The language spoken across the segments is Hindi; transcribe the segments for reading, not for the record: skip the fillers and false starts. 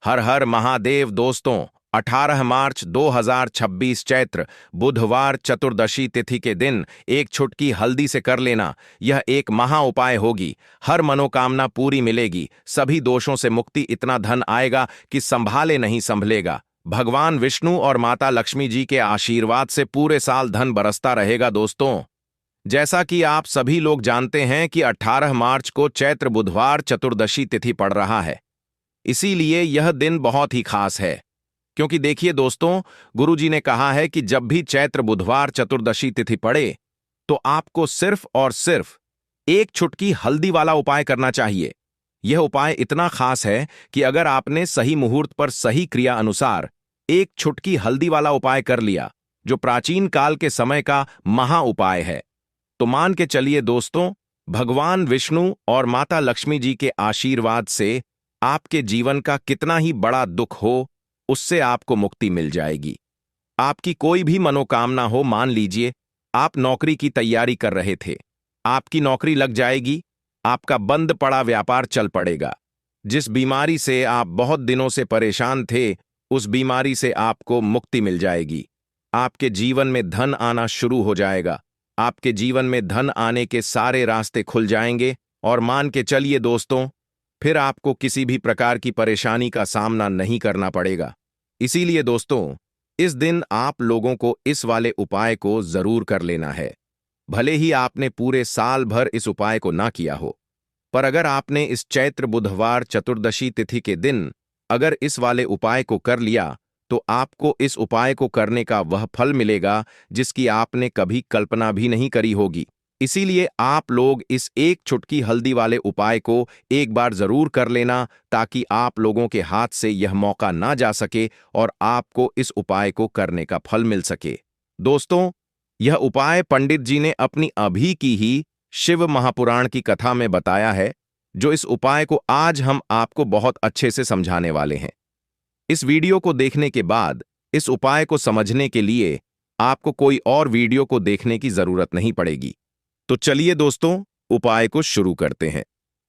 हर हर महादेव दोस्तों। 18 मार्च 2026 चैत्र बुधवार चतुर्दशी तिथि के दिन एक छुटकी हल्दी से कर लेना यह एक महा उपाय होगी। हर मनोकामना पूरी मिलेगी, सभी दोषों से मुक्ति, इतना धन आएगा कि संभाले नहीं संभलेगा। भगवान विष्णु और माता लक्ष्मी जी के आशीर्वाद से पूरे साल धन बरसता रहेगा दोस्तों। जैसा कि आप सभी लोग जानते हैं कि 18 मार्च को चैत्र बुधवार चतुर्दशी तिथि पड़ रहा है, इसीलिए यह दिन बहुत ही खास है। क्योंकि देखिए दोस्तों, गुरुजी ने कहा है कि जब भी चैत्र बुधवार चतुर्दशी तिथि पड़े तो आपको सिर्फ और सिर्फ एक छुटकी हल्दी वाला उपाय करना चाहिए। यह उपाय इतना खास है कि अगर आपने सही मुहूर्त पर सही क्रिया अनुसार एक छुटकी हल्दी वाला उपाय कर लिया, जो प्राचीन काल के समय का महा उपाय है, तो मान के चलिए दोस्तों, भगवान विष्णु और माता लक्ष्मी जी के आशीर्वाद से आपके जीवन का कितना ही बड़ा दुख हो, उससे आपको मुक्ति मिल जाएगी। आपकी कोई भी मनोकामना हो, मान लीजिए आप नौकरी की तैयारी कर रहे थे, आपकी नौकरी लग जाएगी, आपका बंद पड़ा व्यापार चल पड़ेगा। जिस बीमारी से आप बहुत दिनों से परेशान थे, उस बीमारी से आपको मुक्ति मिल जाएगी। आपके जीवन में धन आना शुरू हो जाएगा, आपके जीवन में धन आने के सारे रास्ते खुल जाएंगे और मान के चलिए दोस्तों, फिर आपको किसी भी प्रकार की परेशानी का सामना नहीं करना पड़ेगा। इसीलिए दोस्तों, इस दिन आप लोगों को इस वाले उपाय को जरूर कर लेना है। भले ही आपने पूरे साल भर इस उपाय को ना किया हो, पर अगर आपने इस चैत्र बुधवार चतुर्दशी तिथि के दिन अगर इस वाले उपाय को कर लिया, तो आपको इस उपाय को करने का वह फल मिलेगा जिसकी आपने कभी कल्पना भी नहीं करी होगी। इसीलिए आप लोग इस एक चुटकी हल्दी वाले उपाय को एक बार जरूर कर लेना, ताकि आप लोगों के हाथ से यह मौका ना जा सके और आपको इस उपाय को करने का फल मिल सके। दोस्तों, यह उपाय पंडित जी ने अपनी अभी की ही शिव महापुराण की कथा में बताया है, जो इस उपाय को आज हम आपको बहुत अच्छे से समझाने वाले हैं। इस वीडियो को देखने के बाद इस उपाय को समझने के लिए आपको कोई और वीडियो को देखने की जरूरत नहीं पड़ेगी। तो चलिए दोस्तों, उपाय को शुरू करते हैं।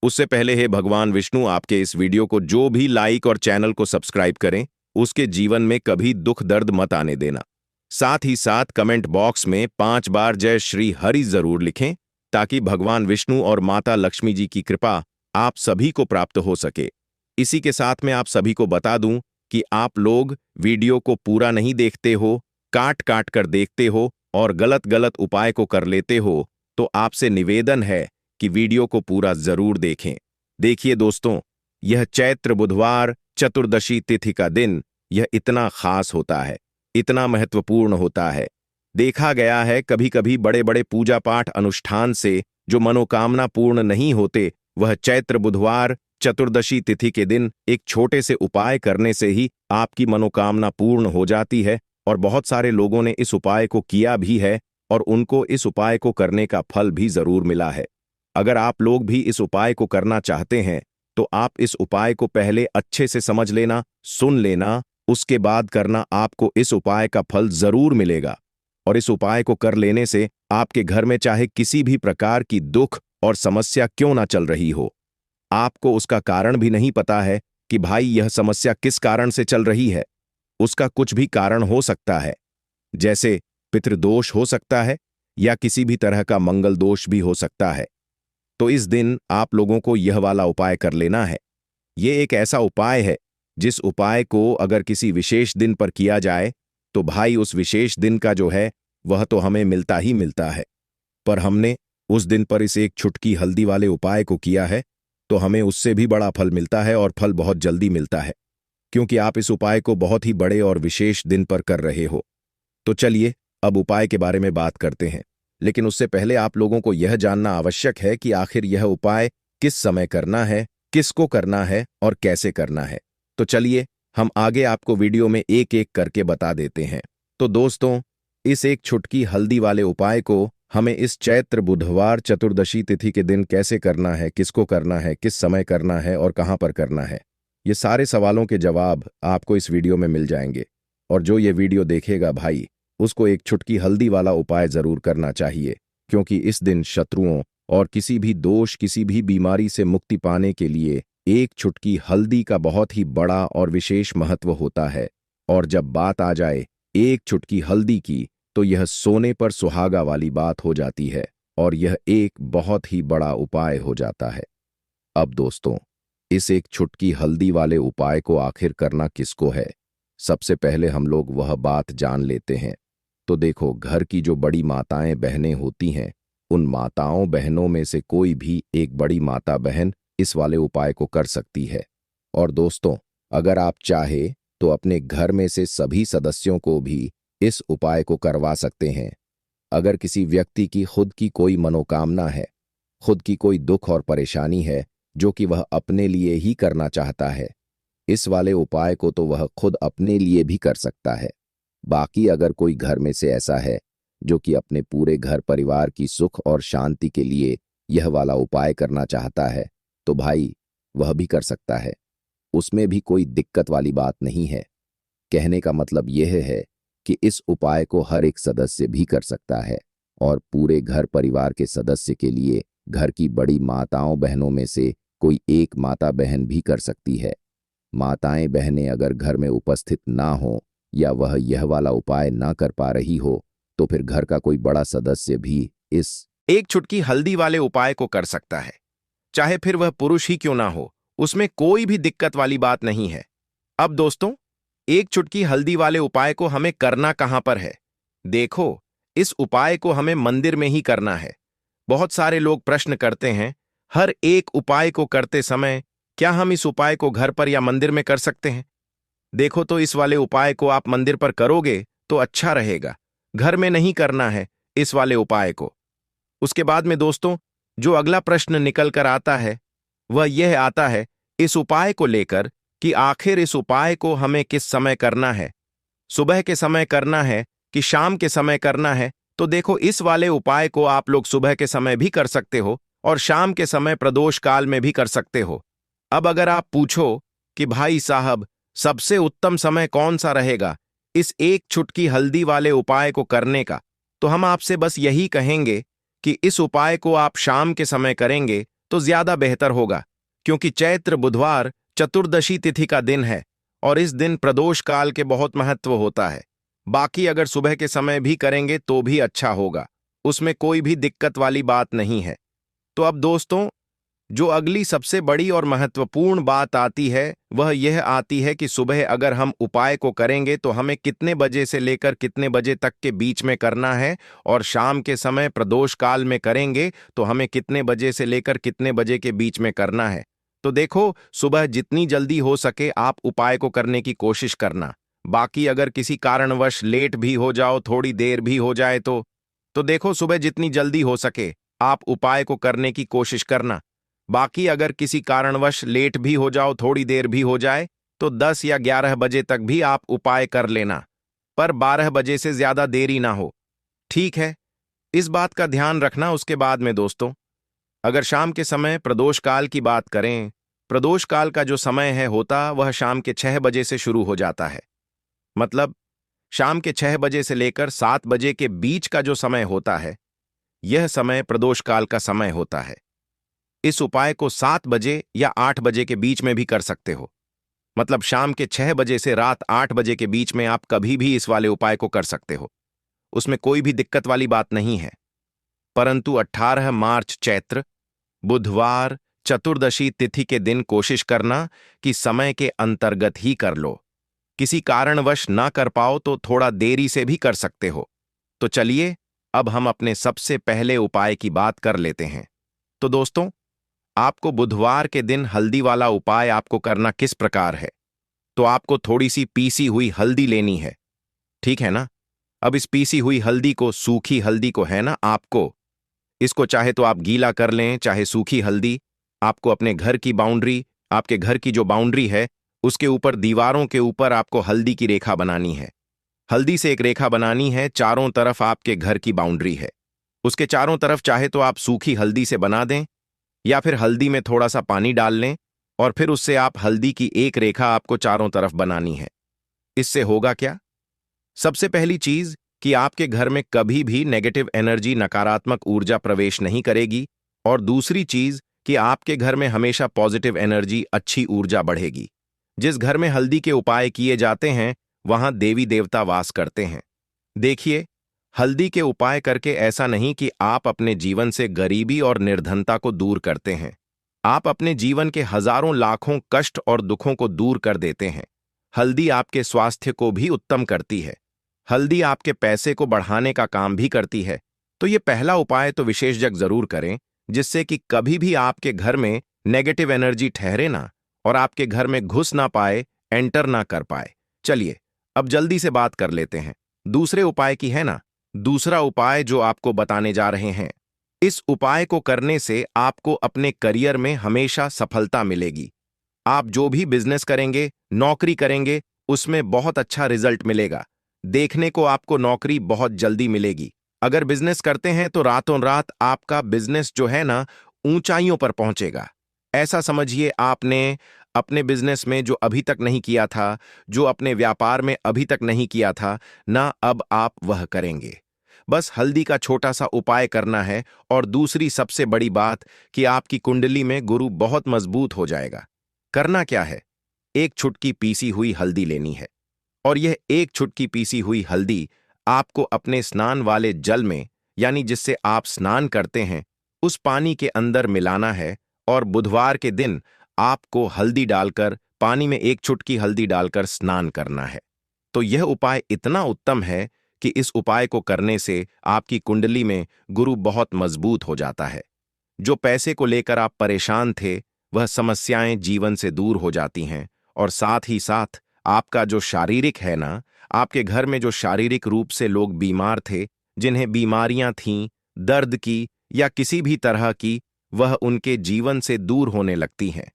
उससे पहले है भगवान विष्णु आपके इस वीडियो को जो भी लाइक और चैनल को सब्सक्राइब करें, उसके जीवन में कभी दुख दर्द मत आने देना। साथ ही साथ कमेंट बॉक्स में 5 बार जय श्री हरि जरूर लिखें, ताकि भगवान विष्णु और माता लक्ष्मी जी की कृपा आप सभी को प्राप्त हो सके। इसी के साथ मैं आप सभी को बता दूं कि आप लोग वीडियो को पूरा नहीं देखते हो, काट काट कर देखते हो और गलत गलत उपाय को कर लेते हो, तो आपसे निवेदन है कि वीडियो को पूरा जरूर देखें। देखिए दोस्तों, यह चैत्र बुधवार चतुर्दशी तिथि का दिन यह इतना खास होता है, इतना महत्वपूर्ण होता है। देखा गया है कभी कभी बड़े बड़े पूजा पाठ अनुष्ठान से जो मनोकामना पूर्ण नहीं होते, वह चैत्र बुधवार चतुर्दशी तिथि के दिन एक छोटे से उपाय करने से ही आपकी मनोकामना पूर्ण हो जाती है। और बहुत सारे लोगों ने इस उपाय को किया भी है और उनको इस उपाय को करने का फल भी जरूर मिला है। अगर आप लोग भी इस उपाय को करना चाहते हैं, तो आप इस उपाय को पहले अच्छे से समझ लेना, सुन लेना, उसके बाद करना। आपको इस उपाय का फल जरूर मिलेगा। और इस उपाय को कर लेने से आपके घर में चाहे किसी भी प्रकार की दुख और समस्या क्यों ना चल रही हो, आपको उसका कारण भी नहीं पता है कि भाई यह समस्या किस कारण से चल रही है। उसका कुछ भी कारण हो सकता है, जैसे पितृदोष हो सकता है या किसी भी तरह का मंगल दोष भी हो सकता है। तो इस दिन आप लोगों को यह वाला उपाय कर लेना है। यह एक ऐसा उपाय है जिस उपाय को अगर किसी विशेष दिन पर किया जाए, तो भाई उस विशेष दिन का जो है वह तो हमें मिलता ही मिलता है। पर हमने उस दिन पर इस एक छुटकी हल्दी वाले उपाय को किया है, तो हमें उससे भी बड़ा फल मिलता है और फल बहुत जल्दी मिलता है, क्योंकि आप इस उपाय को बहुत ही बड़े और विशेष दिन पर कर रहे हो। तो चलिए अब उपाय के बारे में बात करते हैं, लेकिन उससे पहले आप लोगों को यह जानना आवश्यक है कि आखिर यह उपाय किस समय करना है, किसको करना है और कैसे करना है। तो चलिए हम आगे आपको वीडियो में एक एक करके बता देते हैं। तो दोस्तों, इस एक छुटकी हल्दी वाले उपाय को हमें इस चैत्र बुधवार चतुर्दशी तिथि के दिन कैसे करना है, किसको करना है, किस समय करना है और कहां पर करना है, ये सारे सवालों के जवाब आपको इस वीडियो में मिल जाएंगे। और जो ये वीडियो देखेगा भाई, उसको एक छुटकी हल्दी वाला उपाय जरूर करना चाहिए, क्योंकि इस दिन शत्रुओं और किसी भी दोष, किसी भी बीमारी से मुक्ति पाने के लिए एक चुटकी हल्दी का बहुत ही बड़ा और विशेष महत्व होता है। और जब बात आ जाए एक चुटकी हल्दी की, तो यह सोने पर सुहागा वाली बात हो जाती है और यह एक बहुत ही बड़ा उपाय हो जाता है। अब दोस्तों, इस एक चुटकी हल्दी वाले उपाय को आखिर करना किसको है? सबसे पहले हम लोग वह बात जान लेते हैं। तो देखो, घर की जो बड़ी माताएं बहनें होती हैं, उन माताओं बहनों में से कोई भी एक बड़ी माता बहन इस वाले उपाय को कर सकती है। और दोस्तों, अगर आप चाहे तो अपने घर में से सभी सदस्यों को भी इस उपाय को करवा सकते हैं। अगर किसी व्यक्ति की खुद की कोई मनोकामना है, खुद की कोई दुख और परेशानी है जो कि वह अपने लिए ही करना चाहता है, इस वाले उपाय को तो वह खुद अपने लिए भी कर सकता है। बाकी अगर कोई घर में से ऐसा है जो कि अपने पूरे घर परिवार की सुख और शांति के लिए यह वाला उपाय करना चाहता है, तो भाई वह भी कर सकता है। उसमें भी कोई दिक्कत वाली बात नहीं है। कहने का मतलब यह है कि इस उपाय को हर एक सदस्य भी कर सकता है और पूरे घर परिवार के सदस्य के लिए घर की बड़ी माताओं बहनों में से कोई एक माता बहन भी कर सकती है। माताएं बहनें अगर घर में उपस्थित ना हो या वह यह वाला उपाय ना कर पा रही हो, तो फिर घर का कोई बड़ा सदस्य भी इस एक चुटकी हल्दी वाले उपाय को कर सकता है। चाहे फिर वह पुरुष ही क्यों ना हो, उसमें कोई भी दिक्कत वाली बात नहीं है। अब दोस्तों, एक चुटकी हल्दी वाले उपाय को हमें करना कहां पर है? देखो, इस उपाय को हमें मंदिर में ही करना है। बहुत सारे लोग प्रश्न करते हैं, हर एक उपाय को करते समय क्या हम इस उपाय को घर पर या मंदिर में कर सकते हैं? देखो, तो इस वाले उपाय को आप मंदिर पर करोगे तो अच्छा रहेगा। घर में नहीं करना है इस वाले उपाय को। उसके बाद में दोस्तों, जो अगला प्रश्न निकल कर आता है वह यह आता है इस उपाय को लेकर कि आखिर इस उपाय को हमें किस समय करना है, सुबह के समय करना है कि शाम के समय करना है? तो देखो, इस वाले उपाय को आप लोग सुबह के समय भी कर सकते हो और शाम के समय प्रदोष काल में भी कर सकते हो। अब अगर आप पूछो कि भाई साहब, सबसे उत्तम समय कौन सा रहेगा इस एक चुटकी हल्दी वाले उपाय को करने का, तो हम आपसे बस यही कहेंगे कि इस उपाय को आप शाम के समय करेंगे तो ज्यादा बेहतर होगा, क्योंकि चैत्र बुधवार चतुर्दशी तिथि का दिन है और इस दिन प्रदोष काल के बहुत महत्व होता है। बाकी अगर सुबह के समय भी करेंगे तो भी अच्छा होगा, उसमें कोई भी दिक्कत वाली बात नहीं है। तो अब दोस्तों, जो अगली सबसे बड़ी और महत्वपूर्ण बात आती है वह यह आती है कि सुबह अगर हम उपाय को करेंगे तो हमें कितने बजे से लेकर कितने बजे तक के बीच में करना है, और शाम के समय प्रदोष काल में करेंगे तो हमें कितने बजे से लेकर कितने बजे के बीच में करना है। तो देखो, सुबह जितनी जल्दी हो सके आप उपाय को करने की कोशिश करना। बाकी अगर किसी कारणवश लेट भी हो जाओ, थोड़ी देर भी हो जाए तो देखो, सुबह जितनी जल्दी हो सके आप उपाय को करने की कोशिश करना। बाकी अगर किसी कारणवश लेट भी हो जाओ, थोड़ी देर भी हो जाए, तो 10 या 11 बजे तक भी आप उपाय कर लेना, पर 12 बजे से ज्यादा देरी ना हो। ठीक है, इस बात का ध्यान रखना। उसके बाद में दोस्तों, अगर शाम के समय प्रदोष काल की बात करें, प्रदोष काल का जो समय है होता वह शाम के 6 बजे से शुरू हो जाता है। मतलब शाम के 6 बजे से लेकर 7 बजे के बीच का जो समय होता है, यह समय प्रदोष काल का समय होता है। इस उपाय को 7 बजे या 8 बजे के बीच में भी कर सकते हो। मतलब शाम के 6 बजे से रात 8 बजे के बीच में आप कभी भी इस वाले उपाय को कर सकते हो, उसमें कोई भी दिक्कत वाली बात नहीं है। परंतु 18 मार्च चैत्र बुधवार चतुर्दशी तिथि के दिन कोशिश करना कि समय के अंतर्गत ही कर लो। किसी कारणवश ना कर पाओ तो थोड़ा देरी से भी कर सकते हो। तो चलिए, अब हम अपने सबसे पहले उपाय की बात कर लेते हैं। तो दोस्तों, आपको बुधवार के दिन हल्दी वाला उपाय आपको करना किस प्रकार है? तो आपको थोड़ी सी पीसी हुई हल्दी लेनी है, ठीक है ना? अब इस पीसी हुई हल्दी को, सूखी हल्दी को है ना, आपको इसको चाहे तो आप गीला कर लें, चाहे सूखी हल्दी। आपको अपने घर की बाउंड्री, आपके घर की जो बाउंड्री है उसके ऊपर, दीवारों के ऊपर आपको हल्दी की रेखा बनानी है। हल्दी से एक रेखा बनानी है, चारों तरफ आपके घर की बाउंड्री है, उसके चारों तरफ चाहे तो आप सूखी हल्दी से बना दें या फिर हल्दी में थोड़ा सा पानी डाल लें और फिर उससे आप हल्दी की एक रेखा आपको चारों तरफ बनानी है। इससे होगा क्या? सबसे पहली चीज कि आपके घर में कभी भी नेगेटिव एनर्जी, नकारात्मक ऊर्जा प्रवेश नहीं करेगी, और दूसरी चीज कि आपके घर में हमेशा पॉजिटिव एनर्जी, अच्छी ऊर्जा बढ़ेगी। जिस घर में हल्दी के उपाय किए जाते हैं वहां देवी देवता वास करते हैं। देखिए, हल्दी के उपाय करके ऐसा नहीं कि आप अपने जीवन से गरीबी और निर्धनता को दूर करते हैं। आप अपने जीवन के हजारों लाखों कष्ट और दुखों को दूर कर देते हैं। हल्दी आपके स्वास्थ्य को भी उत्तम करती है। हल्दी आपके पैसे को बढ़ाने का काम भी करती है। तो ये पहला उपाय तो विशेषज्ञ जरूर करें, जिससे कि कभी भी आपके घर में नेगेटिव एनर्जी ठहरे ना और आपके घर में घुस ना पाए, एंटर ना कर पाए। चलिए, अब जल्दी से बात कर लेते हैं दूसरे उपाय की, है ना। दूसरा उपाय जो आपको बताने जा रहे हैं, इस उपाय को करने से आपको अपने करियर में हमेशा सफलता मिलेगी। आप जो भी बिजनेस करेंगे, नौकरी करेंगे, उसमें बहुत अच्छा रिजल्ट मिलेगा। देखने को आपको नौकरी बहुत जल्दी मिलेगी। अगर बिजनेस करते हैं तो रातों रात आपका बिजनेस जो है ना, ऊंचाइयों पर पहुंचेगा। ऐसा समझिए, आपने अपने बिजनेस में जो अभी तक नहीं किया था, जो अपने व्यापार में अभी तक नहीं किया था ना, अब आप वह करेंगे। बस हल्दी का छोटा सा उपाय करना है। और दूसरी सबसे बड़ी बात कि आपकी कुंडली में गुरु बहुत मजबूत हो जाएगा। करना क्या है, एक चुटकी पीसी हुई हल्दी लेनी है। और यह एक चुटकी पीसी हुई हल्दी आपको अपने स्नान वाले जल में, यानी जिससे आप स्नान करते हैं, उस पानी के अंदर मिलाना है। और बुधवार के दिन आपको हल्दी डालकर, पानी में एक चुटकी हल्दी डालकर स्नान करना है। तो यह उपाय इतना उत्तम है कि इस उपाय को करने से आपकी कुंडली में गुरु बहुत मजबूत हो जाता है। जो पैसे को लेकर आप परेशान थे, वह समस्याएं जीवन से दूर हो जाती हैं। और साथ ही साथ आपका जो शारीरिक है ना, आपके घर में जो शारीरिक रूप से लोग बीमार थे, जिन्हें बीमारियां थीं, दर्द की या किसी भी तरह की, वह उनके जीवन से दूर होने लगती हैं।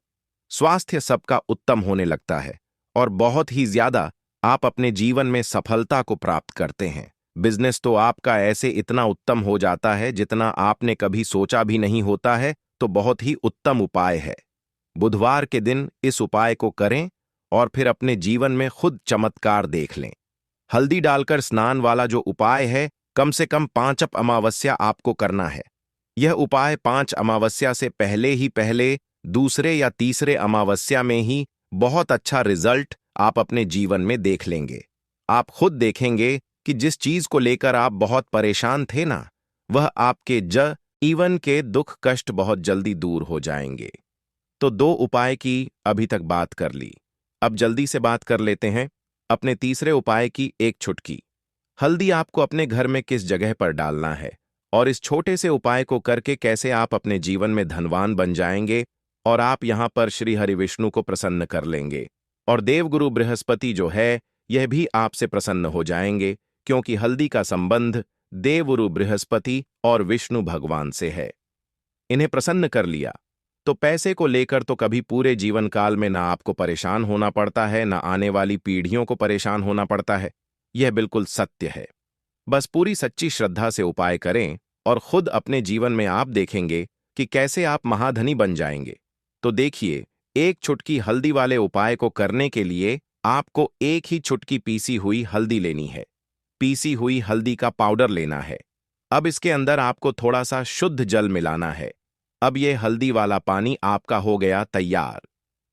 स्वास्थ्य सबका उत्तम होने लगता है और बहुत ही ज्यादा आप अपने जीवन में सफलता को प्राप्त करते हैं। बिजनेस तो आपका ऐसे इतना उत्तम हो जाता है जितना आपने कभी सोचा भी नहीं होता है। तो बहुत ही उत्तम उपाय है। बुधवार के दिन इस उपाय को करें और फिर अपने जीवन में खुद चमत्कार देख लें। हल्दी डालकर स्नान वाला जो उपाय है, कम से कम 5 अमावस्या आपको करना है। यह उपाय 5 अमावस्या से पहले दूसरे या तीसरे अमावस्या में ही बहुत अच्छा रिजल्ट आप अपने जीवन में देख लेंगे। आप खुद देखेंगे कि जिस चीज को लेकर आप बहुत परेशान थे ना, वह आपके जीवन के दुख कष्ट बहुत जल्दी दूर हो जाएंगे। तो 2 उपाय की अभी तक बात कर ली। अब जल्दी से बात कर लेते हैं अपने तीसरे उपाय की, एक चुटकी हल्दी आपको अपने घर में किस जगह पर डालना है और इस छोटे से उपाय को करके कैसे आप अपने जीवन में धनवान बन जाएंगे। और आप यहां पर श्री हरि विष्णु को प्रसन्न कर लेंगे। और देवगुरु बृहस्पति जो है, यह भी आपसे प्रसन्न हो जाएंगे, क्योंकि हल्दी का संबंध देवगुरु बृहस्पति और विष्णु भगवान से है। इन्हें प्रसन्न कर लिया तो पैसे को लेकर तो कभी पूरे जीवन काल में ना आपको परेशान होना पड़ता है, ना आने वाली पीढ़ियों को परेशान होना पड़ता है। यह बिल्कुल सत्य है। बस पूरी सच्ची श्रद्धा से उपाय करें और खुद अपने जीवन में आप देखेंगे कि कैसे आप महाधनी बन जाएंगे। तो देखिए, एक चुटकी हल्दी वाले उपाय को करने के लिए आपको एक ही चुटकी पीसी हुई हल्दी लेनी है। पीसी हुई हल्दी का पाउडर लेना है। अब इसके अंदर आपको थोड़ा सा शुद्ध जल मिलाना है। अब यह हल्दी वाला पानी आपका हो गया तैयार।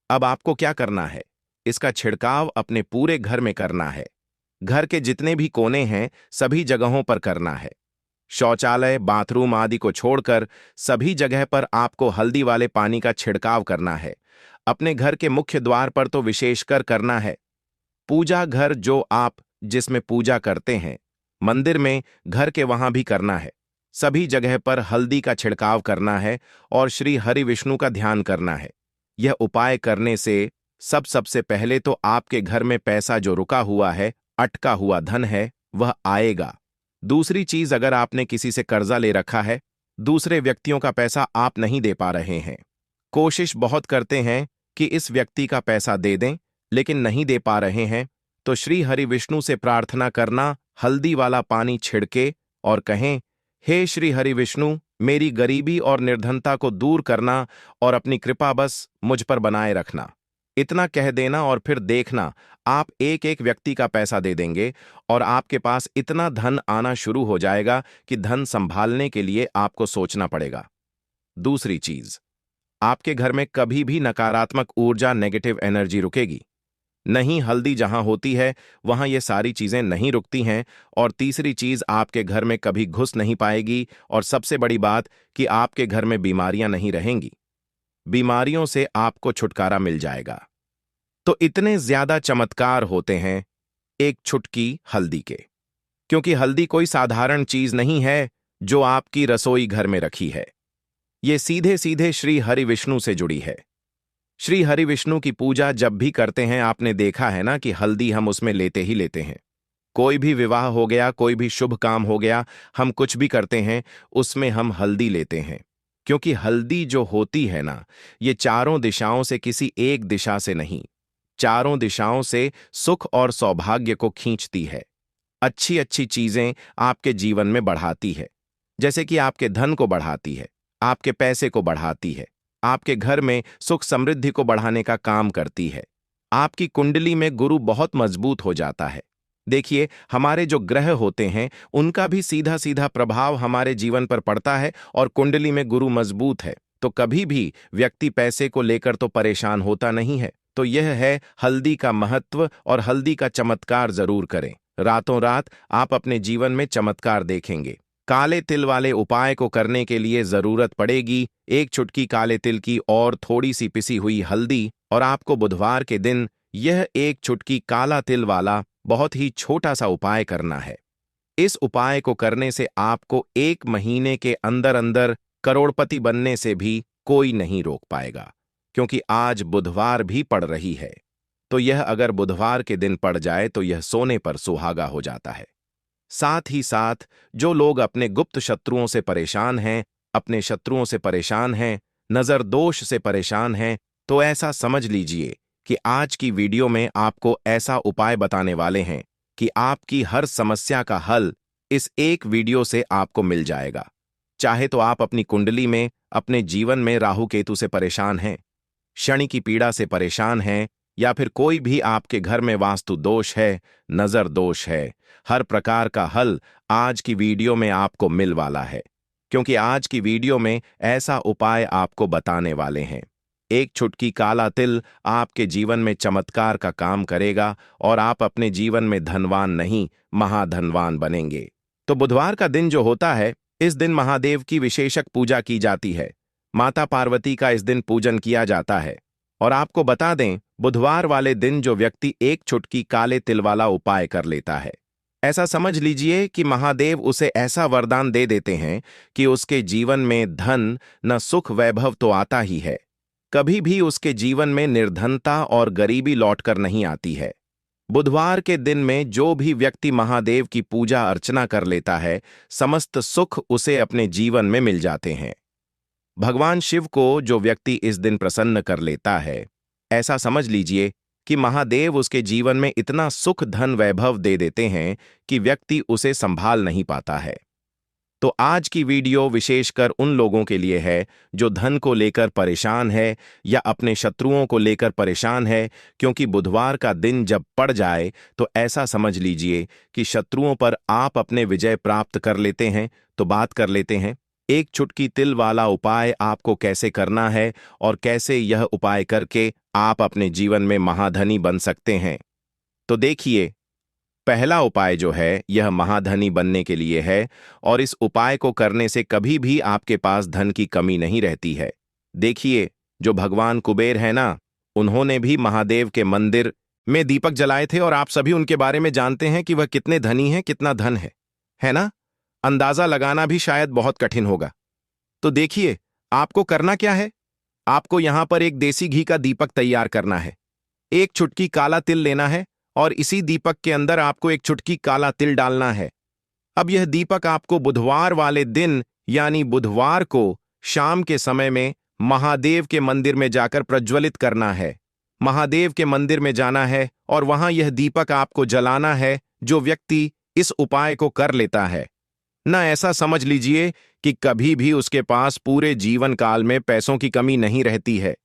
अब आपको क्या करना है, इसका छिड़काव अपने पूरे घर में करना है। घर के जितने भी कोने हैं, सभी जगहों पर करना है। शौचालय, बाथरूम आदि को छोड़कर सभी जगह पर आपको हल्दी वाले पानी का छिड़काव करना है। अपने घर के मुख्य द्वार पर तो विशेषकर करना है। पूजा घर जो आप जिसमें पूजा करते हैं, मंदिर में, घर के वहां भी करना है। सभी जगह पर हल्दी का छिड़काव करना है और श्री हरि विष्णु का ध्यान करना है। यह उपाय करने से सबसे पहले तो आपके घर में पैसा जो रुका हुआ है, अटका हुआ धन है, वह आएगा। दूसरी चीज, अगर आपने किसी से कर्जा ले रखा है, दूसरे व्यक्तियों का पैसा आप नहीं दे पा रहे हैं, कोशिश बहुत करते हैं कि इस व्यक्ति का पैसा दे दें, लेकिन नहीं दे पा रहे हैं, तो श्री हरि विष्णु से प्रार्थना करना, हल्दी वाला पानी छिड़के और कहें, हे श्री हरि विष्णु, मेरी गरीबी और निर्धनता को दूर करना और अपनी कृपा बस मुझ पर बनाए रखना। इतना कह देना और फिर देखना, आप एक एक व्यक्ति का पैसा दे देंगे और आपके पास इतना धन आना शुरू हो जाएगा कि धन संभालने के लिए आपको सोचना पड़ेगा। दूसरी चीज, आपके घर में कभी भी नकारात्मक ऊर्जा, नेगेटिव एनर्जी रुकेगी नहीं। हल्दी जहां होती है वहां ये सारी चीजें नहीं रुकती हैं। और तीसरी चीज, आपके घर में कभी घुस नहीं पाएगी। और सबसे बड़ी बात कि आपके घर में बीमारियां नहीं रहेंगी। बीमारियों से आपको छुटकारा मिल जाएगा। तो इतने ज्यादा चमत्कार होते हैं एक चुटकी हल्दी के, क्योंकि हल्दी कोई साधारण चीज नहीं है जो आपकी रसोई घर में रखी है। ये सीधे सीधे श्री हरि विष्णु से जुड़ी है। श्री हरि विष्णु की पूजा जब भी करते हैं, आपने देखा है ना कि हल्दी हम उसमें लेते ही लेते हैं। कोई भी विवाह हो गया, कोई भी शुभ काम हो गया, हम कुछ भी करते हैं उसमें हम हल्दी लेते हैं। क्योंकि हल्दी जो होती है ना, ये चारों दिशाओं से, किसी एक दिशा से नहीं, चारों दिशाओं से सुख और सौभाग्य को खींचती है। अच्छी अच्छी चीजें आपके जीवन में बढ़ाती है। जैसे कि आपके धन को बढ़ाती है, आपके पैसे को बढ़ाती है, आपके घर में सुख समृद्धि को बढ़ाने का काम करती है। आपकी कुंडली में गुरु बहुत मजबूत हो जाता है। देखिए, हमारे जो ग्रह होते हैं उनका भी सीधा सीधा प्रभाव हमारे जीवन पर पड़ता है। और कुंडली में गुरु मजबूत है तो कभी भी व्यक्ति पैसे को लेकर तो परेशान होता नहीं है। तो यह है हल्दी का महत्व। और हल्दी का चमत्कार जरूर करें। रातों रात आप अपने जीवन में चमत्कार देखेंगे। काले तिल वाले उपाय को करने के लिए जरूरत पड़ेगी एक चुटकी काले तिल की और थोड़ी सी पिसी हुई हल्दी। और आपको बुधवार के दिन यह एक चुटकी काला तिल वाला बहुत ही छोटा सा उपाय करना है। इस उपाय को करने से आपको 1 महीने के अंदर अंदर करोड़पति बनने से भी कोई नहीं रोक पाएगा। क्योंकि आज बुधवार भी पड़ रही है, तो यह अगर बुधवार के दिन पड़ जाए तो यह सोने पर सुहागा हो जाता है। साथ ही साथ जो लोग अपने गुप्त शत्रुओं से परेशान हैं, अपने शत्रुओं से परेशान हैं, नजर दोष से परेशान हैं, तो ऐसा समझ लीजिए कि आज की वीडियो में आपको ऐसा उपाय बताने वाले हैं कि आपकी हर समस्या का हल इस एक वीडियो से आपको मिल जाएगा। चाहे तो आप अपनी कुंडली में, अपने जीवन में राहु केतु से परेशान हैं, शनि की पीड़ा से परेशान हैं, या फिर कोई भी आपके घर में वास्तु दोष है, नजर दोष है, हर प्रकार का हल आज की वीडियो में आपको मिल वाला है। क्योंकि आज की वीडियो में ऐसा उपाय आपको बताने वाले हैं। एक चुटकी काला तिल आपके जीवन में चमत्कार का काम करेगा और आप अपने जीवन में धनवान नहीं, महाधनवान बनेंगे। तो बुधवार का दिन जो होता है, इस दिन महादेव की विशेषक पूजा की जाती है। माता पार्वती का इस दिन पूजन किया जाता है। और आपको बता दें, बुधवार वाले दिन जो व्यक्ति एक चुटकी काले तिल वाला उपाय कर लेता है, ऐसा समझ लीजिए कि महादेव उसे ऐसा वरदान दे देते हैं कि उसके जीवन में धन न सुख वैभव तो आता ही है, कभी भी उसके जीवन में निर्धनता और गरीबी लौटकर नहीं आती है। बुधवार के दिन में जो भी व्यक्ति महादेव की पूजा अर्चना कर लेता है, समस्त सुख उसे अपने जीवन में मिल जाते हैं। भगवान शिव को जो व्यक्ति इस दिन प्रसन्न कर लेता है, ऐसा समझ लीजिए कि महादेव उसके जीवन में इतना सुख धन वैभव दे देते हैं कि व्यक्ति उसे संभाल नहीं पाता है। तो आज की वीडियो विशेषकर उन लोगों के लिए है जो धन को लेकर परेशान है या अपने शत्रुओं को लेकर परेशान है। क्योंकि बुधवार का दिन जब पड़ जाए तो ऐसा समझ लीजिए कि शत्रुओं पर आप अपने विजय प्राप्त कर लेते हैं। तो बात कर लेते हैं एक चुटकी तिल वाला उपाय आपको कैसे करना है और कैसे यह उपाय करके आप अपने जीवन में महाधनी बन सकते हैं। तो देखिए, पहला उपाय जो है यह महाधनी बनने के लिए है। और इस उपाय को करने से कभी भी आपके पास धन की कमी नहीं रहती है। देखिए, जो भगवान कुबेर है ना, उन्होंने भी महादेव के मंदिर में दीपक जलाए थे। और आप सभी उनके बारे में जानते हैं कि वह कितने धनी हैं, कितना धन है ना? अंदाजा लगाना भी शायद बहुत कठिन होगा। तो देखिए, आपको करना क्या है। आपको यहां पर एक देसी घी का दीपक तैयार करना है। एक चुटकी काला तिल लेना है और इसी दीपक के अंदर आपको एक चुटकी काला तिल डालना है। अब यह दीपक आपको बुधवार वाले दिन यानी बुधवार को शाम के समय में महादेव के मंदिर में जाकर प्रज्वलित करना है। महादेव के मंदिर में जाना है और वहां यह दीपक आपको जलाना है। जो व्यक्ति इस उपाय को कर लेता है ना, ऐसा समझ लीजिए कि कभी भी उसके पास पूरे जीवन काल में पैसों की कमी नहीं रहती है।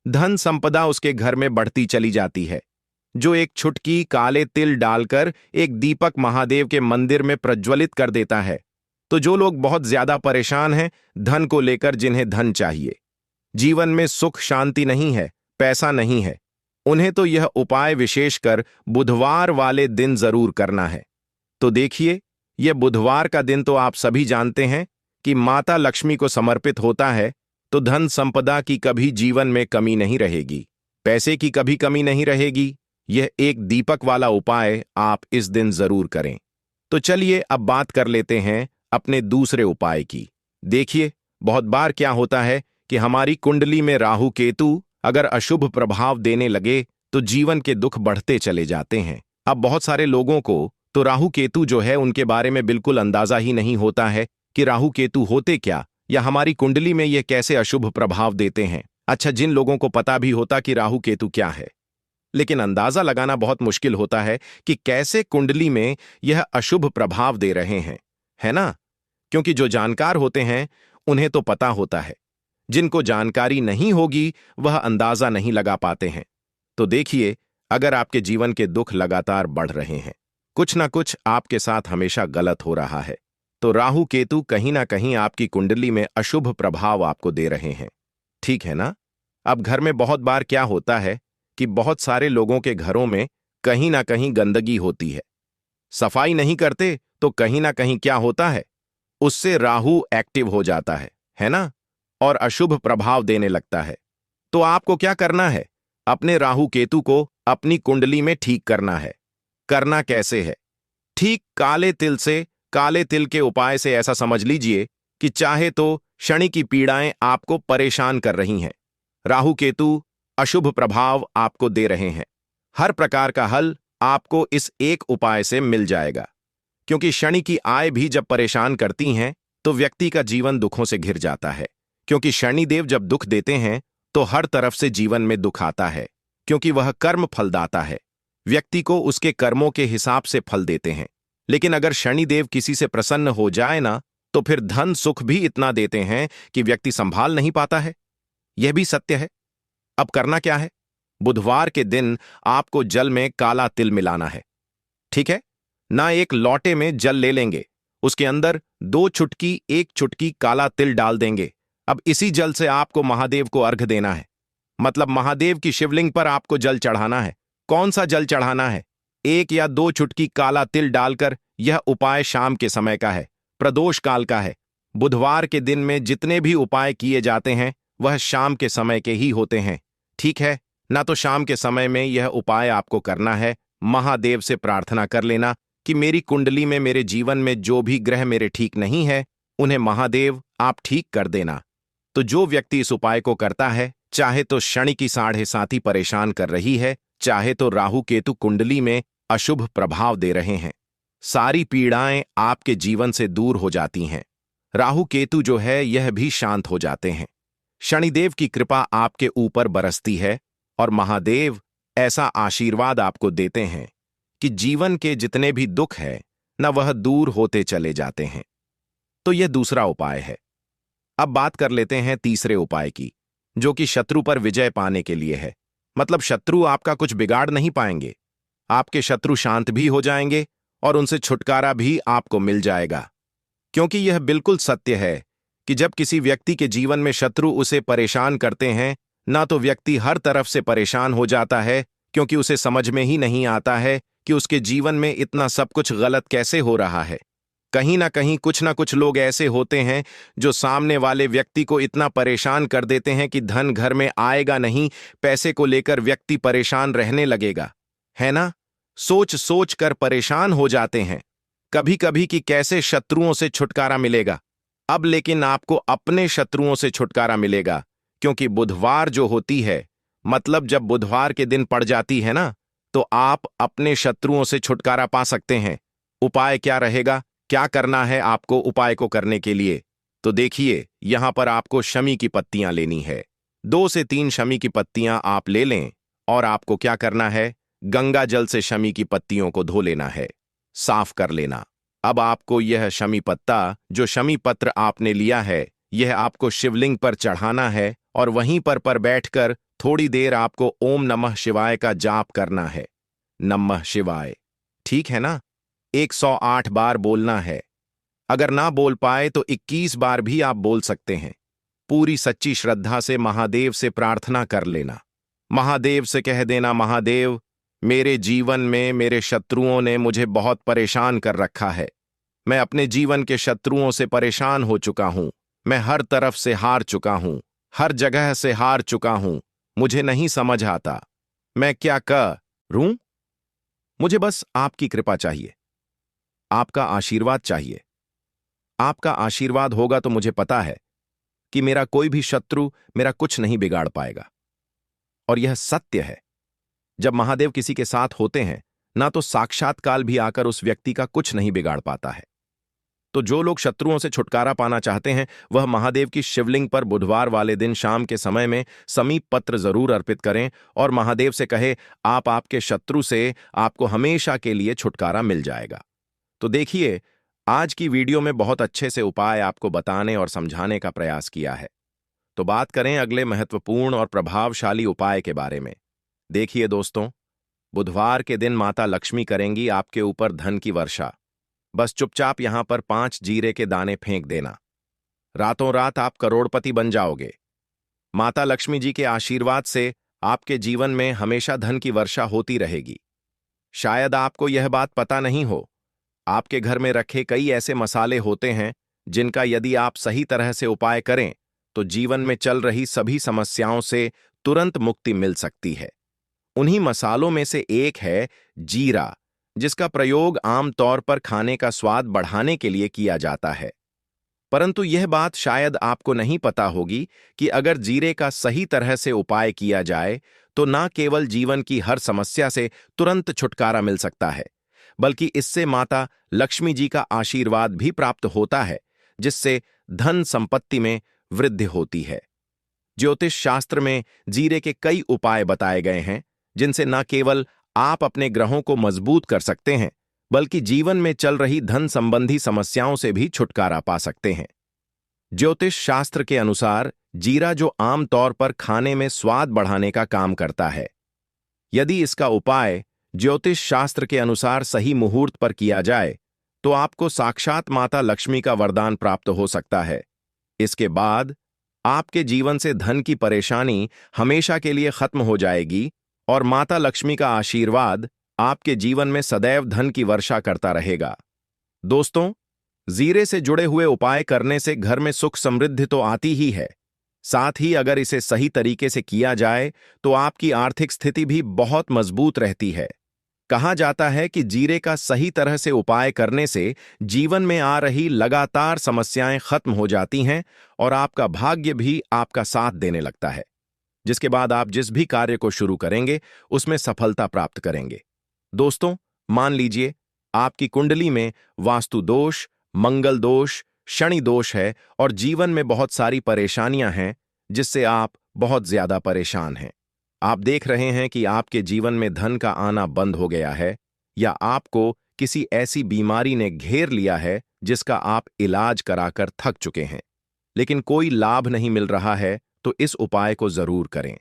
धन संपदा उसके घर में बढ़ती चली जाती है। जो एक चुटकी काले तिल डालकर एक दीपक महादेव के मंदिर में प्रज्वलित कर देता है। तो जो लोग बहुत ज्यादा परेशान हैं धन को लेकर, जिन्हें धन चाहिए, जीवन में सुख शांति नहीं है, पैसा नहीं है, उन्हें तो यह उपाय विशेषकर बुधवार वाले दिन जरूर करना है। तो देखिए, यह बुधवार का दिन तो आप सभी जानते हैं कि माता लक्ष्मी को समर्पित होता है, तो धन संपदा की कभी जीवन में कमी नहीं रहेगी, पैसे की कभी कमी नहीं रहेगी। यह एक दीपक वाला उपाय आप इस दिन जरूर करें। तो चलिए अब बात कर लेते हैं अपने दूसरे उपाय की। देखिए, बहुत बार क्या होता है कि हमारी कुंडली में राहु केतु अगर अशुभ प्रभाव देने लगे तो जीवन के दुख बढ़ते चले जाते हैं। अब बहुत सारे लोगों को तो राहु केतु जो है उनके बारे में बिल्कुल अंदाजा ही नहीं होता है कि राहु केतु होते क्या, या हमारी कुंडली में ये कैसे अशुभ प्रभाव देते हैं। अच्छा, जिन लोगों को पता भी होता कि राहु केतु क्या है, लेकिन अंदाजा लगाना बहुत मुश्किल होता है कि कैसे कुंडली में यह अशुभ प्रभाव दे रहे हैं, है ना? क्योंकि जो जानकार होते हैं उन्हें तो पता होता है, जिनको जानकारी नहीं होगी वह अंदाजा नहीं लगा पाते हैं। तो देखिए, अगर आपके जीवन के दुख लगातार बढ़ रहे हैं, कुछ ना कुछ आपके साथ हमेशा गलत हो रहा है, तो राहु केतु कहीं ना कहीं आपकी कुंडली में अशुभ प्रभाव आपको दे रहे हैं। ठीक है ना? अब घर में बहुत बार क्या होता है कि बहुत सारे लोगों के घरों में कहीं ना कहीं गंदगी होती है, सफाई नहीं करते तो कहीं ना कहीं क्या होता है, उससे राहु एक्टिव हो जाता है ना? और अशुभ प्रभाव देने लगता है। तो आपको क्या करना है? अपने राहु केतु को अपनी कुंडली में ठीक करना है। करना कैसे है? ठीक काले तिल से, काले तिल के उपाय से ऐसा समझ लीजिए कि चाहे तो शनि की पीड़ाएं आपको परेशान कर रही हैं, राहु केतु अशुभ प्रभाव आपको दे रहे हैं, हर प्रकार का हल आपको इस एक उपाय से मिल जाएगा। क्योंकि शनि की आय भी जब परेशान करती हैं तो व्यक्ति का जीवन दुखों से घिर जाता है। क्योंकि शनिदेव जब दुख देते हैं तो हर तरफ से जीवन में दुख आता है, क्योंकि वह कर्म फलदाता है, व्यक्ति को उसके कर्मों के हिसाब से फल देते हैं। लेकिन अगर शनिदेव किसी से प्रसन्न हो जाए ना, तो फिर धन सुख भी इतना देते हैं कि व्यक्ति संभाल नहीं पाता है। यह भी सत्य है। अब करना क्या है? बुधवार के दिन आपको जल में काला तिल मिलाना है। ठीक है ना? एक लोटे में जल ले लेंगे, उसके अंदर 2 चुटकी 1 चुटकी काला तिल डाल देंगे। अब इसी जल से आपको महादेव को अर्घ देना है, मतलब महादेव की शिवलिंग पर आपको जल चढ़ाना है। कौन सा जल चढ़ाना है? 1 या 2 चुटकी काला तिल डालकर। यह उपाय शाम के समय का है, प्रदोष काल का है। बुधवार के दिन में जितने भी उपाय किए जाते हैं वह शाम के समय के ही होते हैं। ठीक है ना? तो शाम के समय में यह उपाय आपको करना है। महादेव से प्रार्थना कर लेना कि मेरी कुंडली में, मेरे जीवन में जो भी ग्रह मेरे ठीक नहीं है उन्हें महादेव आप ठीक कर देना। तो जो व्यक्ति इस उपाय को करता है, चाहे तो शनि की 7.5 परेशान कर रही है, चाहे तो राहु केतु कुंडली में अशुभ प्रभाव दे रहे हैं, सारी पीड़ाएं आपके जीवन से दूर हो जाती हैं। राहु केतु जो है यह भी शांत हो जाते हैं। शनिदेव की कृपा आपके ऊपर बरसती है और महादेव ऐसा आशीर्वाद आपको देते हैं कि जीवन के जितने भी दुख है न वह दूर होते चले जाते हैं। तो यह दूसरा उपाय है। अब बात कर लेते हैं तीसरे उपाय की, जो कि शत्रु पर विजय पाने के लिए है। मतलब शत्रु आपका कुछ बिगाड़ नहीं पाएंगे, आपके शत्रु शांत भी हो जाएंगे और उनसे छुटकारा भी आपको मिल जाएगा। क्योंकि यह बिल्कुल सत्य है कि जब किसी व्यक्ति के जीवन में शत्रु उसे परेशान करते हैं ना, तो व्यक्ति हर तरफ से परेशान हो जाता है, क्योंकि उसे समझ में ही नहीं आता है कि उसके जीवन में इतना सब कुछ गलत कैसे हो रहा है। कहीं ना कहीं कुछ ना कुछ लोग ऐसे होते हैं जो सामने वाले व्यक्ति को इतना परेशान कर देते हैं कि धन घर में आएगा नहीं, पैसे को लेकर व्यक्ति परेशान रहने लगेगा, है ना? सोच सोच कर परेशान हो जाते हैं कभी कभी कि कैसे शत्रुओं से छुटकारा मिलेगा। अब लेकिन आपको अपने शत्रुओं से छुटकारा मिलेगा, क्योंकि बुधवार जो होती है, मतलब जब बुधवार के दिन पड़ जाती है ना, तो आप अपने शत्रुओं से छुटकारा पा सकते हैं। उपाय क्या रहेगा? क्या करना है आपको उपाय को करने के लिए? तो देखिए, यहां पर आपको शमी की पत्तियां लेनी है। 2 से 3 शमी की पत्तियां आप ले लें और आपको क्या करना है? गंगा जल से शमी की पत्तियों को धो लेना है, साफ कर लेना। अब आपको यह शमी पत्ता, जो शमी पत्र आपने लिया है, यह आपको शिवलिंग पर चढ़ाना है और वहीं पर बैठकर थोड़ी देर आपको ओम नमः शिवाय का जाप करना है। नमः शिवाय, ठीक है ना? 108 बार बोलना है। अगर ना बोल पाए तो 21 बार भी आप बोल सकते हैं। पूरी सच्ची श्रद्धा से महादेव से प्रार्थना कर लेना। महादेव से कह देना, महादेव, मेरे जीवन में मेरे शत्रुओं ने मुझे बहुत परेशान कर रखा है। मैं अपने जीवन के शत्रुओं से परेशान हो चुका हूं। मैं हर तरफ से हार चुका हूं, हर जगह से हार चुका हूं। मुझे नहीं समझ आता मैं क्या करूं। मुझे बस आपकी कृपा चाहिए, आपका आशीर्वाद चाहिए। आपका आशीर्वाद होगा तो मुझे पता है कि मेरा कोई भी शत्रु मेरा कुछ नहीं बिगाड़ पाएगा। और यह सत्य है, जब महादेव किसी के साथ होते हैं ना तो साक्षात काल भी आकर उस व्यक्ति का कुछ नहीं बिगाड़ पाता है। तो जो लोग शत्रुओं से छुटकारा पाना चाहते हैं वह महादेव की शिवलिंग पर बुधवार वाले दिन शाम के समय में समीप पत्र जरूर अर्पित करें और महादेव से कहे आपके शत्रु से आपको हमेशा के लिए छुटकारा मिल जाएगा। तो देखिए, आज की वीडियो में बहुत अच्छे से उपाय आपको बताने और समझाने का प्रयास किया है। तो बात करें अगले महत्वपूर्ण और प्रभावशाली उपाय के बारे में। देखिए दोस्तों, बुधवार के दिन माता लक्ष्मी करेंगी आपके ऊपर धन की वर्षा। बस चुपचाप यहां पर 5 जीरे के दाने फेंक देना। रातों रात आप करोड़पति बन जाओगे। माता लक्ष्मी जी के आशीर्वाद से आपके जीवन में हमेशा धन की वर्षा होती रहेगी। शायद आपको यह बात पता नहीं हो, आपके घर में रखे कई ऐसे मसाले होते हैं जिनका यदि आप सही तरह से उपाय करें तो जीवन में चल रही सभी समस्याओं से तुरंत मुक्ति मिल सकती है। उन्हीं मसालों में से एक है जीरा, जिसका प्रयोग आमतौर पर खाने का स्वाद बढ़ाने के लिए किया जाता है। परंतु यह बात शायद आपको नहीं पता होगी कि अगर जीरे का सही तरह से उपाय किया जाए तो न केवल जीवन की हर समस्या से तुरंत छुटकारा मिल सकता है, बल्कि इससे माता लक्ष्मी जी का आशीर्वाद भी प्राप्त होता है, जिससे धन संपत्ति में वृद्धि होती है। ज्योतिष शास्त्र में जीरे के कई उपाय बताए गए हैं, जिनसे न केवल आप अपने ग्रहों को मजबूत कर सकते हैं, बल्कि जीवन में चल रही धन संबंधी समस्याओं से भी छुटकारा पा सकते हैं। ज्योतिष शास्त्र के अनुसार जीरा जो आमतौर पर खाने में स्वाद बढ़ाने का काम करता है, यदि इसका उपाय ज्योतिष शास्त्र के अनुसार सही मुहूर्त पर किया जाए तो आपको साक्षात माता लक्ष्मी का वरदान प्राप्त हो सकता है। इसके बाद आपके जीवन से धन की परेशानी हमेशा के लिए खत्म हो जाएगी और माता लक्ष्मी का आशीर्वाद आपके जीवन में सदैव धन की वर्षा करता रहेगा। दोस्तों, जीरे से जुड़े हुए उपाय करने से घर में सुख समृद्धि तो आती ही है, साथ ही अगर इसे सही तरीके से किया जाए तो आपकी आर्थिक स्थिति भी बहुत मजबूत रहती है। कहा जाता है कि जीरे का सही तरह से उपाय करने से जीवन में आ रही लगातार समस्याएं खत्म हो जाती हैं और आपका भाग्य भी आपका साथ देने लगता है, जिसके बाद आप जिस भी कार्य को शुरू करेंगे उसमें सफलता प्राप्त करेंगे। दोस्तों, मान लीजिए आपकी कुंडली में वास्तु दोष, मंगल दोष, शनि दोष है और जीवन में बहुत सारी परेशानियां हैं जिससे आप बहुत ज्यादा परेशान हैं। आप देख रहे हैं कि आपके जीवन में धन का आना बंद हो गया है या आपको किसी ऐसी बीमारी ने घेर लिया है जिसका आप इलाज कराकर थक चुके हैं, लेकिन कोई लाभ नहीं मिल रहा है, तो इस उपाय को जरूर करें।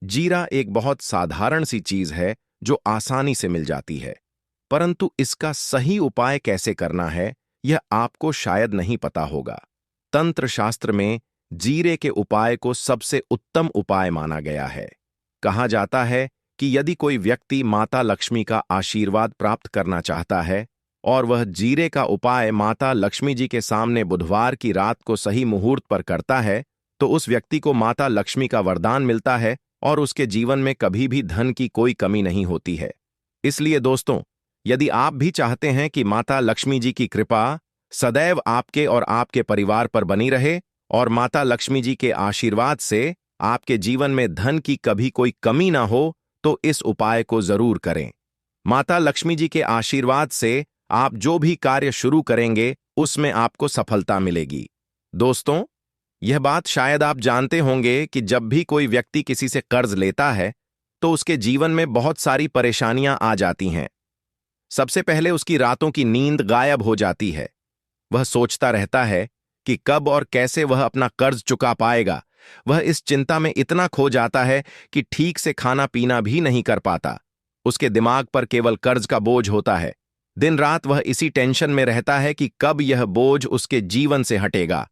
जीरा एक बहुत साधारण सी चीज है जो आसानी से मिल जाती है, परंतु इसका सही उपाय कैसे करना है यह आपको शायद नहीं पता होगा। तंत्र शास्त्र में जीरे के उपाय को सबसे उत्तम उपाय माना गया है। कहा जाता है कि यदि कोई व्यक्ति माता लक्ष्मी का आशीर्वाद प्राप्त करना चाहता है और वह जीरे का उपाय माता लक्ष्मी जी के सामने बुधवार की रात को सही मुहूर्त पर करता है तो उस व्यक्ति को माता लक्ष्मी का वरदान मिलता है और उसके जीवन में कभी भी धन की कोई कमी नहीं होती है। इसलिए दोस्तों, यदि आप भी चाहते हैं कि माता लक्ष्मी जी की कृपा सदैव आपके और आपके परिवार पर बनी रहे और माता लक्ष्मी जी के आशीर्वाद से आपके जीवन में धन की कभी कोई कमी ना हो, तो इस उपाय को जरूर करें। माता लक्ष्मी जी के आशीर्वाद से आप जो भी कार्य शुरू करेंगे उसमें आपको सफलता मिलेगी। दोस्तों, यह बात शायद आप जानते होंगे कि जब भी कोई व्यक्ति किसी से कर्ज लेता है तो उसके जीवन में बहुत सारी परेशानियां आ जाती हैं। सबसे पहले उसकी रातों की नींद गायब हो जाती है। वह सोचता रहता है कि कब और कैसे वह अपना कर्ज चुका पाएगा। वह इस चिंता में इतना खो जाता है कि ठीक से खाना पीना भी नहीं कर पाता। उसके दिमाग पर केवल कर्ज का बोझ होता है। दिन रात वह इसी टेंशन में रहता है कि कब यह बोझ उसके जीवन से हटेगा।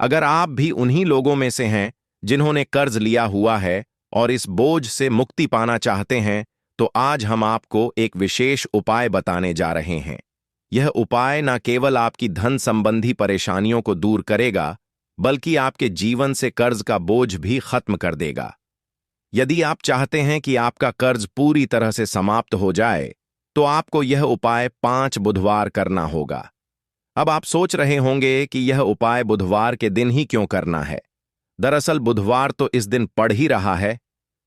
अगर आप भी उन्हीं लोगों में से हैं जिन्होंने कर्ज लिया हुआ है और इस बोझ से मुक्ति पाना चाहते हैं, तो आज हम आपको एक विशेष उपाय बताने जा रहे हैं। यह उपाय न केवल आपकी धन संबंधी परेशानियों को दूर करेगा, बल्कि आपके जीवन से कर्ज का बोझ भी खत्म कर देगा। यदि आप चाहते हैं कि आपका कर्ज पूरी तरह से समाप्त हो जाए, तो आपको यह उपाय 5 बुधवार करना होगा। अब आप सोच रहे होंगे कि यह उपाय बुधवार के दिन ही क्यों करना है। दरअसल बुधवार तो इस दिन पड़ ही रहा है,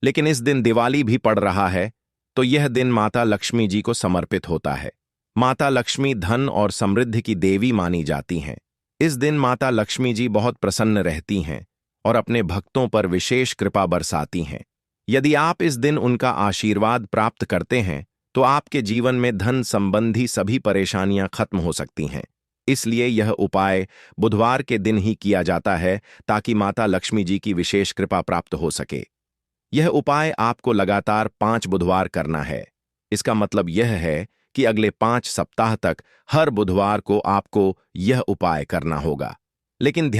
लेकिन इस दिन दिवाली भी पड़ रहा है, तो यह दिन माता लक्ष्मी जी को समर्पित होता है। माता लक्ष्मी धन और समृद्धि की देवी मानी जाती हैं। इस दिन माता लक्ष्मी जी बहुत प्रसन्न रहती हैं और अपने भक्तों पर विशेष कृपा बरसाती हैं। यदि आप इस दिन उनका आशीर्वाद प्राप्त करते हैं, तो आपके जीवन में धन संबंधी सभी परेशानियां खत्म हो सकती हैं। इसलिए यह उपाय बुधवार के दिन ही किया जाता है, ताकि माता लक्ष्मी जी की विशेष कृपा प्राप्त हो सके। यह उपाय आपको लगातार 5 बुधवार करना है। इसका मतलब यह है कि अगले 5 सप्ताह तक हर बुधवार को आपको यह उपाय करना होगा। लेकिन ध्यान